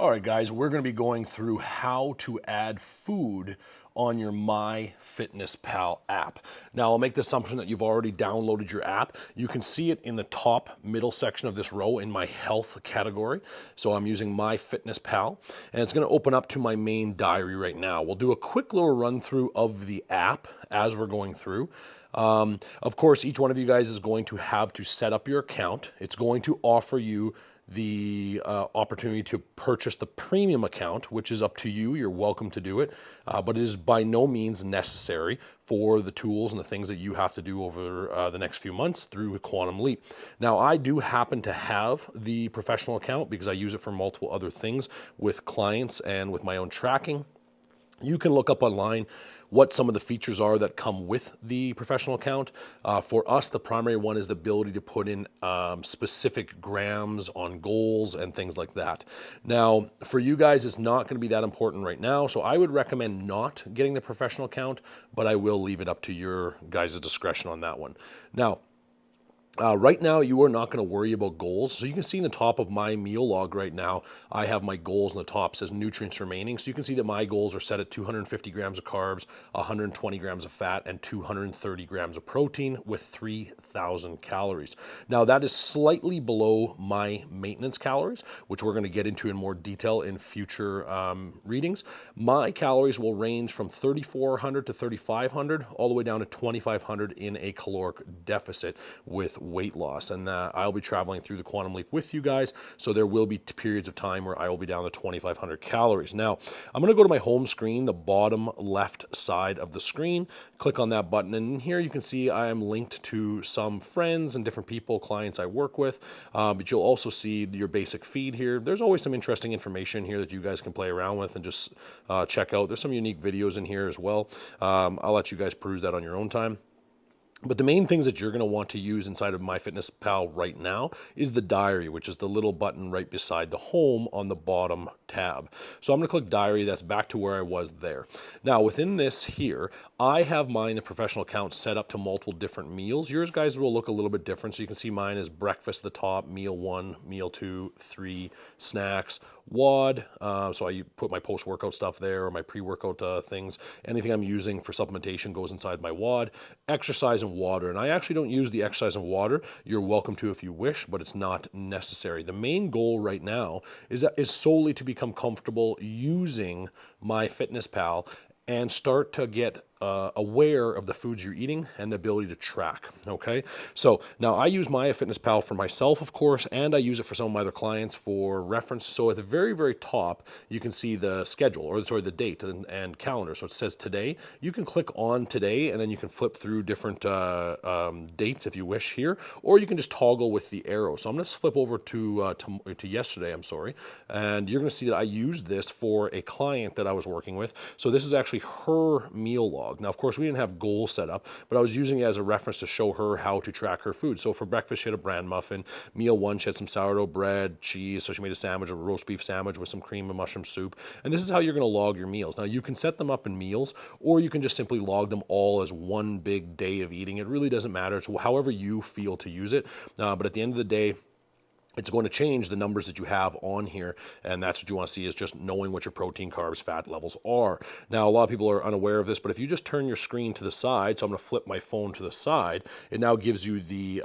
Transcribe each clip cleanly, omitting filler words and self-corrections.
All right, guys, we're going to be going through how to add food on your MyFitnessPal app. Now, I'll make the assumption that you've already downloaded your app. You can see it in the top middle section of this row in my health category. So I'm using MyFitnessPal, and it's going to open up to my main diary right now. We'll do a quick little run through of the app as we're going through. Of course, each one of you guys is going to have to set up your account. It's going to offer you the opportunity to purchase the premium account, which is up to you. You're welcome to do it, but it is by no means necessary for the tools and the things that you have to do over the next few months through Quantum Leap. Now, I do happen to have the professional account because I use it for multiple other things with clients and with my own tracking. You can look up online what some of the features are that come with the professional account. For us, the primary one is the ability to put in specific grams on goals and things like that. Now, for you guys, it's not going to be that important right now, so I would recommend not getting the professional account, but I will leave it up to your guys' discretion on that one. Now, right now, you are not going to worry about goals. So you can see in the top of my meal log right now, I have my goals in the top, says nutrients remaining. So you can see that my goals are set at 250 grams of carbs, 120 grams of fat, and 230 grams of protein with 3,000 calories. Now that is slightly below my maintenance calories, which we're going to get into in more detail in future readings. My calories will range from 3,400 to 3,500 all the way down to 2,500 in a caloric deficit with weight loss, and I'll be traveling through the Quantum Leap with you guys, so there will be periods of time where I will be down to 2,500 calories. Now, I'm going to go to my home screen, the bottom left side of the screen, click on that button, and here you can see I am linked to some friends and different people, clients I work with, but you'll also see your basic feed here. There's always some interesting information here that you guys can play around with and just check out. There's some unique videos in here as well. I'll let you guys peruse that on your own time. But the main things that you're going to want to use inside of MyFitnessPal right now is the diary, which is the little button right beside the home on the bottom tab. So I'm going to click diary. That's back to where I was there. Now within this here, I have mine, the professional account, set up to multiple different meals. Yours guys will look a little bit different. So you can see mine is breakfast at the top, meal 1, meal 2, 3, snacks, WOD, so I put my post-workout stuff there, or my pre-workout things. Anything I'm using for supplementation goes inside my WOD. Exercise and water, and I actually don't use the exercise and water. You're welcome to if you wish, but it's not necessary. The main goal right now is solely to become comfortable using MyFitnessPal and start to get aware of the foods you're eating and the ability to track, okay? So now I use MyFitnessPal for myself, of course, and I use it for some of my other clients for reference. So at the very, very top, you can see the schedule, or sorry, the date and calendar. So it says today. You can click on today, and then you can flip through different dates if you wish here, or you can just toggle with the arrow. So I'm gonna flip over to yesterday, I'm sorry, and you're gonna see that I used this for a client that I was working with. So this is actually her meal log. Now, of course, we didn't have goals set up, but I was using it as a reference to show her how to track her food. So for breakfast, she had a bran muffin. Meal 1, she had some sourdough bread, cheese. So she made a sandwich, a roast beef sandwich with some cream and mushroom soup. And this is how you're going to log your meals. Now, you can set them up in meals, or you can just simply log them all as one big day of eating. It really doesn't matter. It's however you feel to use it. But at the end of the day, it's going to change the numbers that you have on here, and that's what you want to see, is just knowing what your protein, carbs, fat levels are. Now, a lot of people are unaware of this, but if you just turn your screen to the side, so I'm going to flip my phone to the side, it now gives you the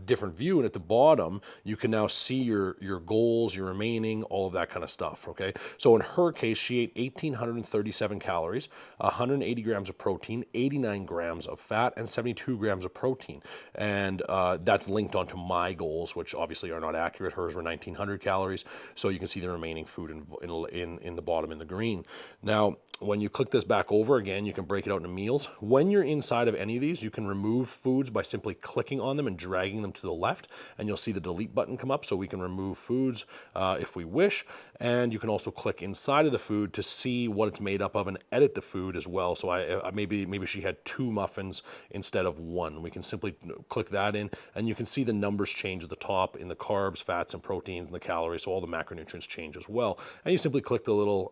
different view, and at the bottom, you can now see your goals, your remaining, all of that kind of stuff, okay? So in her case, she ate 1,837 calories, 180 grams of protein, 89 grams of fat, and 72 grams of protein, and that's linked onto my goals, which obviously are not accurate. Hers were 1,900 calories. So you can see the remaining food in the bottom in the green. Now, when you click this back over again, you can break it out into meals. When you're inside of any of these, you can remove foods by simply clicking on them and dragging them to the left, and you'll see the delete button come up, so we can remove foods if we wish. And you can also click inside of the food to see what it's made up of and edit the food as well. So I maybe she had 2 muffins instead of 1. We can simply click that in, and you can see the numbers change at the top in the carbs, fats, and proteins, and the calories, so all the macronutrients change as well. And you simply click the little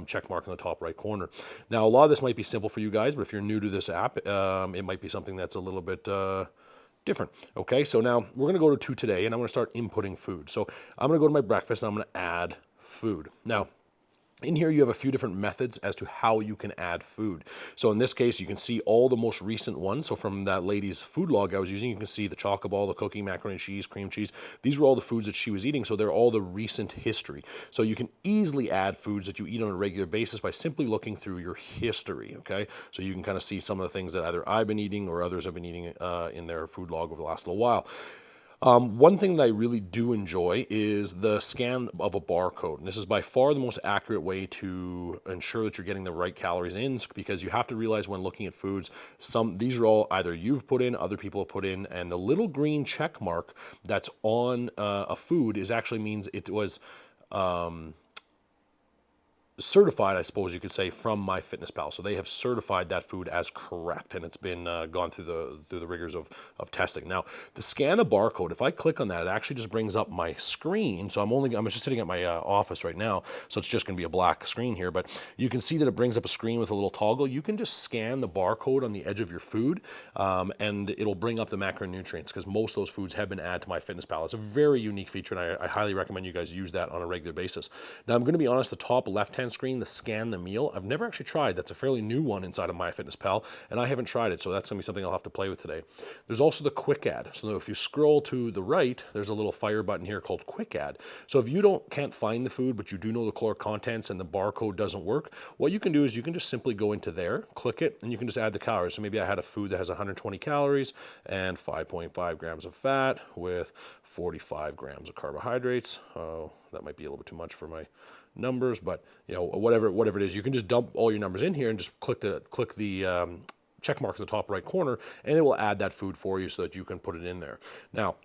check mark in the top right corner. Now, a lot of this might be simple for you guys, but if you're new to this app, it might be something that's a little bit different. Okay, so now we're going to go to today, and I'm going to start inputting food. So I'm going to go to my breakfast, and I'm going to add food. Now, in here, you have a few different methods as to how you can add food. So in this case, you can see all the most recent ones. So from that lady's food log I was using, you can see the chocolate ball, the cookie, macaroni and cheese, cream cheese. These were all the foods that she was eating. So they're all the recent history. So you can easily add foods that you eat on a regular basis by simply looking through your history, okay? So you can kind of see some of the things that either I've been eating or others have been eating in their food log over the last little while. One thing that I really do enjoy is the scan of a barcode. And this is by far the most accurate way to ensure that you're getting the right calories in, because you have to realize when looking at foods, these are all either you've put in, other people have put in, and the little green check mark that's on a food actually means it was certified, I suppose you could say, from MyFitnessPal. So they have certified that food as correct, and it's been gone through the rigors of testing. Now, the scan a barcode, if I click on that, it actually just brings up my screen. So I'm just sitting at my office right now, so it's just going to be a black screen here, but you can see that it brings up a screen with a little toggle. You can just scan the barcode on the edge of your food, and it'll bring up the macronutrients, because most of those foods have been added to MyFitnessPal. It's a very unique feature, and I highly recommend you guys use that on a regular basis. Now, I'm going to be honest, the top left-hand screen, the scan the meal, I've never actually tried. That's a fairly new one inside of MyFitnessPal, and I haven't tried it, so that's going to be something I'll have to play with today. There's also the quick add. So if you scroll to the right, there's a little fire button here called quick add. So if you can't find the food, but you do know the caloric contents and the barcode doesn't work, what you can do is you can just simply go into there, click it, and you can just add the calories. So maybe I had a food that has 120 calories and 5.5 grams of fat with 45 grams of carbohydrates. Oh, that might be a little bit too much for my numbers, but whatever it is, you can just dump all your numbers in here and just click the check mark at the top right corner, and it will add that food for you so that you can put it in there. Now,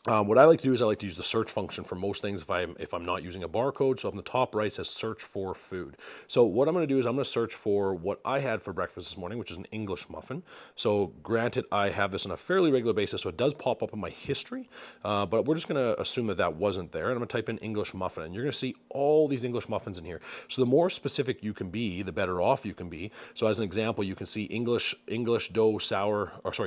what I like to do is I like to use the search function for most things if I'm not using a barcode. So up in the top right, it says search for food. So what I'm going to do is I'm going to search for what I had for breakfast this morning, which is an English muffin. So granted, I have this on a fairly regular basis, so it does pop up in my history, but we're just going to assume that wasn't there. And I'm going to type in English muffin, and you're going to see all these English muffins in here. So the more specific you can be, the better off you can be. So as an example, you can see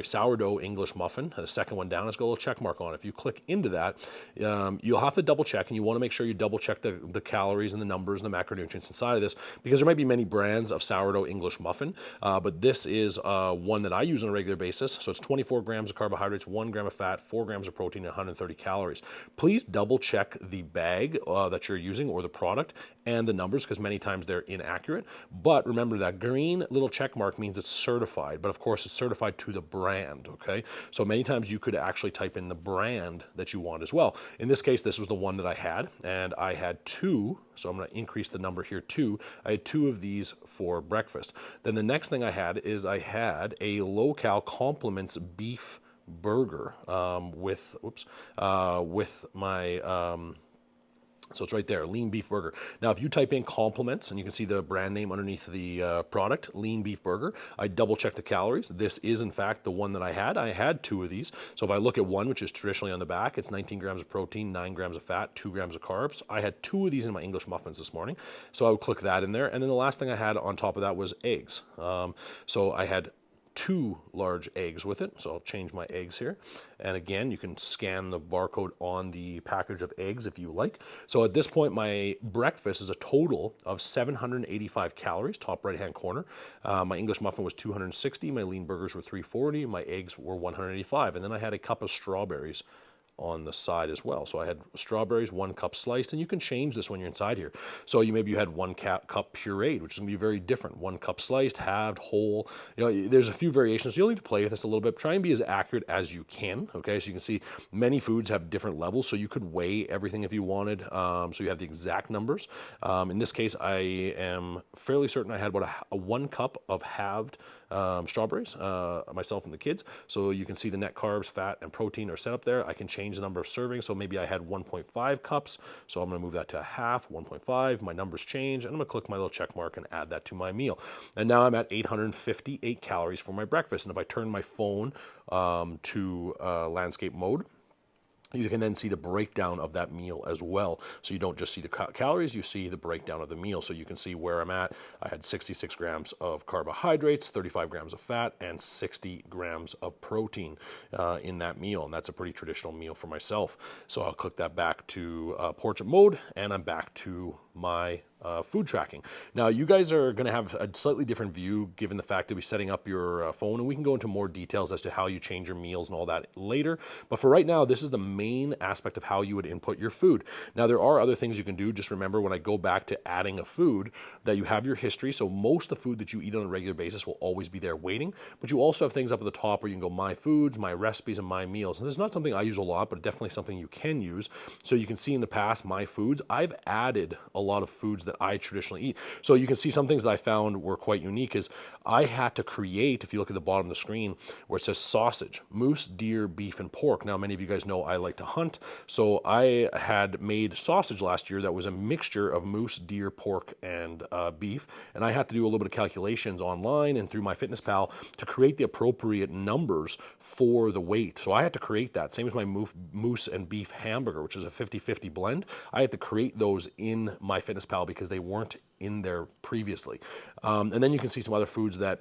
sourdough English muffin. The second one down, it's got a little check mark on it. If you click into that, you'll have to double check, and you want to make sure you double check the calories and the numbers and the macronutrients inside of this, because there might be many brands of sourdough English muffin, but this is one that I use on a regular basis. So it's 24 grams of carbohydrates, 1 gram of fat, 4 grams of protein, and 130 calories. Please double check the bag that you're using or the product and the numbers, because many times they're inaccurate. But remember, that green little check mark means it's certified, but of course it's certified to the brand, okay? So many times you could actually type in the brand that you want as well. In this case, this was the one that I had, and I had 2, so I'm going to increase the number here, 2. I had 2 of these for breakfast. Then the next thing I had is I had a low-cal compliments beef burger with my so it's right there, lean beef burger. Now, if you type in compliments, and you can see the brand name underneath the product, lean beef burger, I double check the calories. This is, in fact, the one that I had. I had 2 of these. So if I look at one, which is traditionally on the back, it's 19 grams of protein, 9 grams of fat, 2 grams of carbs. I had 2 of these in my English muffins this morning. So I would click that in there. And then the last thing I had on top of that was eggs. So I had 2 large eggs with it. So I'll change my eggs here. And again, you can scan the barcode on the package of eggs if you like. So at this point, my breakfast is a total of 785 calories, top right-hand corner. My English muffin was 260. My lean burgers were 340. My eggs were 185. And then I had a cup of strawberries on the side as well. So I had strawberries, 1 cup sliced, and you can change this when you're inside here. So maybe you had 1 cup pureed, which is gonna be very different. 1 cup sliced, halved, whole. There's a few variations. So you'll need to play with this a little bit. Try and be as accurate as you can, okay? So you can see many foods have different levels, so you could weigh everything if you wanted, so you have the exact numbers. In this case, I am fairly certain I had about a 1 cup of halved strawberries, myself and the kids. So you can see the net carbs, fat, and protein are set up there. I can change the number of servings. So maybe I had 1.5 cups. So I'm going to move that to a half, 1.5. My numbers change, and I'm going to click my little check mark and add that to my meal. And now I'm at 858 calories for my breakfast. And if I turn my phone to landscape mode, you can then see the breakdown of that meal as well. So you don't just see the calories, you see the breakdown of the meal. So you can see where I'm at. I had 66 grams of carbohydrates, 35 grams of fat, and 60 grams of protein in that meal. And that's a pretty traditional meal for myself. So I'll click that back to portrait mode, and I'm back to my food tracking. Now, you guys are going to have a slightly different view given the fact that we're setting up your phone, and we can go into more details as to how you change your meals and all that later. But for right now, this is the main aspect of how you would input your food. Now, there are other things you can do. Just remember, when I go back to adding a food, that you have your history. So most of the food that you eat on a regular basis will always be there waiting, but you also have things up at the top where you can go my foods, my recipes, and my meals. And this is not something I use a lot, but definitely something you can use. So you can see in the past, my foods, I've added a lot of foods that I traditionally eat. So you can see some things that I found were quite unique is I had to create, if you look at the bottom of the screen where it says sausage, moose, deer, beef, and pork. Now, many of you guys know I like to hunt. So I had made sausage last year that was a mixture of moose, deer, pork, and beef. And I had to do a little bit of calculations online and through MyFitnessPal to create the appropriate numbers for the weight. So I had to create that. Same as my moose and beef hamburger, which is a 50-50 blend. I had to create those in MyFitnessPal because they weren't in there previously. And then you can see some other foods that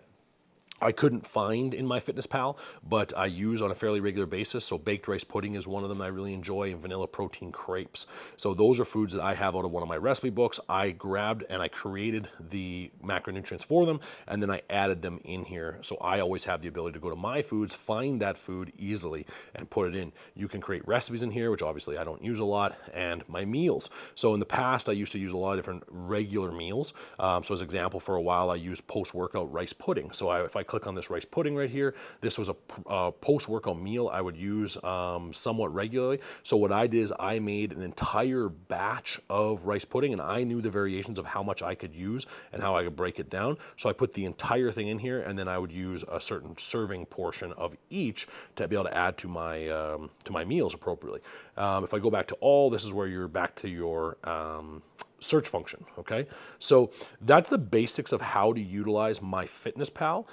I couldn't find in MyFitnessPal, but I use on a fairly regular basis. So baked rice pudding is one of them I really enjoy, and vanilla protein crepes. So those are foods that I have out of one of my recipe books. I grabbed and I created the macronutrients for them, and then I added them in here. So I always have the ability to go to my foods, find that food easily, and put it in. You can create recipes in here, which obviously I don't use a lot, and my meals. So in the past, I used to use a lot of different regular meals. So as an example, for a while, I used post-workout rice pudding. So if I click on this rice pudding right here, this was a post-workout meal I would use somewhat regularly. So what I did is I made an entire batch of rice pudding, and I knew the variations of how much I could use and how I could break it down. So I put the entire thing in here, and then I would use a certain serving portion of each to be able to add to my meals appropriately. If I go back to all, this is where you're back to your search function, okay? So that's the basics of how to utilize MyFitnessPal.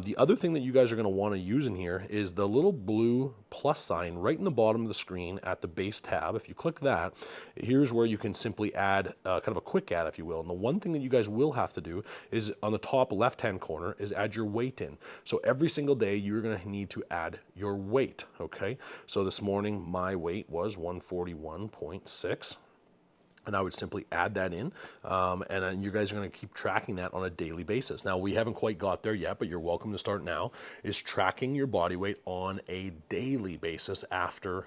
The other thing that you guys are gonna wanna use in here is the little blue plus sign right in the bottom of the screen at the base tab. If you click that, here's where you can simply add kind of a quick add, if you will. And the one thing that you guys will have to do is on the top left-hand corner is add your weight in. So every single day, you're gonna need to add your weight, okay? So this morning, my weight was 141.6. And I would simply add that in, and then you guys are going to keep tracking that on a daily basis. Now, we haven't quite got there yet, but you're welcome to start now, is tracking your body weight on a daily basis after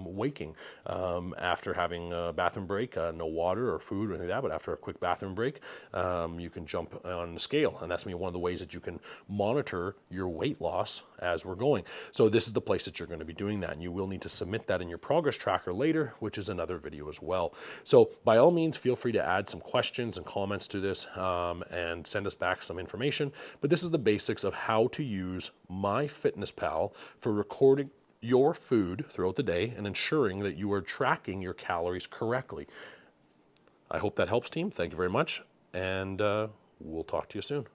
waking, after having a bathroom break, no water or food or anything like that, but after a quick bathroom break, you can jump on the scale. And that's going to be one of the ways that you can monitor your weight loss as we're going. So this is the place that you're going to be doing that, and you will need to submit that in your progress tracker later, which is another video as well. So by all means, feel free to add some questions and comments to this and send us back some information. But this is the basics of how to use MyFitnessPal for recording your food throughout the day and ensuring that you are tracking your calories correctly. I hope that helps, team. Thank you very much, and we'll talk to you soon.